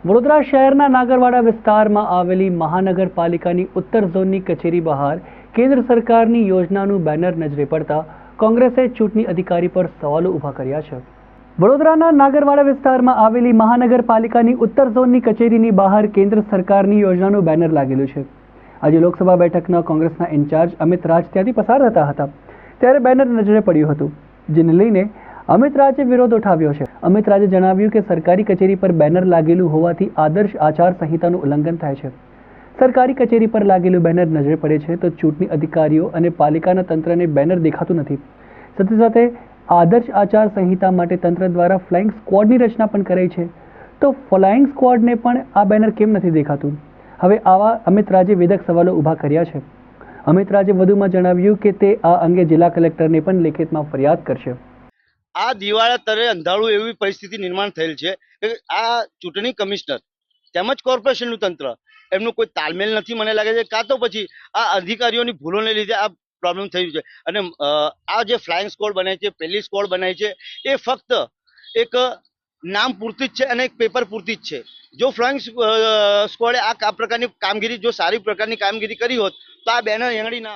વડોદરા શહેરના નાગરવાડા વિસ્તારમાં આવેલી મહાનગરપાલિકાની ઉત્તર ઝોનની કચેરી બહાર કેન્દ્ર સરકારની યોજનાનું બેનર નજરે પડતા કોંગ્રેસે ચૂંટણી અધિકારી પર સવાલો ઊભા કર્યા છે। વડોદરાના નાગરવાડા વિસ્તારમાં આવેલી મહાનગરપાલિકાની ઉત્તર ઝોનની કચેરીની બહાર કેન્દ્ર સરકારની યોજનાનું બેનર લાગેલું છે। આજે લોકસભા બેઠકના કોંગ્રેસના ઇન્ચાર્જ અમિત રાજ ત્યાંથી પસાર થતા હતા ત્યારે બેનર નજરે પડ્યું હતું, જેને લઈને અમિત રાજે વિરોધ ઉઠાવ્યો છે। અમિત રાજે જણાવ્યું કે સરકારી કચેરી પર બેનર લાગેલું હોવાથી આદર્શ આચાર સંહિતાનું ઉલ્લંઘન થાય છે। સરકારી કચેરી પર લાગેલું બેનર નજરે પડે છે તો ચૂંટણી અધિકારીઓ અને પાલિકાના તંત્રને બેનર દેખાતું નથી। સાથે સાથે આદર્શ આચાર સંહિતા માટે તંત્ર દ્વારા ફ્લાઇંગ સ્ક્વોડની રચના પણ કરાઈ છે, તો ફ્લાઇંગ સ્ક્વોડને પણ આ બેનર કેમ નથી દેખાતું? હવે આવા અમિત રાજે વેધક સવાલો ઊભા કર્યા છે। અમિત રાજે વધુમાં જણાવ્યું કે તે આ અંગે જિલ્લા કલેક્ટરને પણ લેખિતમાં ફરિયાદ કરશે। આ દિવાળા તરે અંધારું એવી પરિસ્થિતિ નિર્માણ થયેલ છે કે આ ચૂંટણી કમિશનર તેમજ કોર્પોરેશનનું તંત્ર એમનું કોઈ તાલમેલ નથી, મને લાગે છે, કાં તો પછી આ અધિકારીઓની ભૂલોને લીધે આ પ્રોબ્લેમ થયું છે। અને આ જે ફ્લાઇંગ સ્ક્વોડ બનાવી છે, પહેલી સ્ક્વોડ બનાવી છે, એ ફક્ત એક નામ પૂરતી જ છે અને એક પેપર પૂરતી જ છે। જો ફ્લાઇંગ સ્ક્વોડે આ પ્રકારની કામગીરી, જો સારી પ્રકારની કામગીરી કરી હોત તો આ બેનર એંગળી ના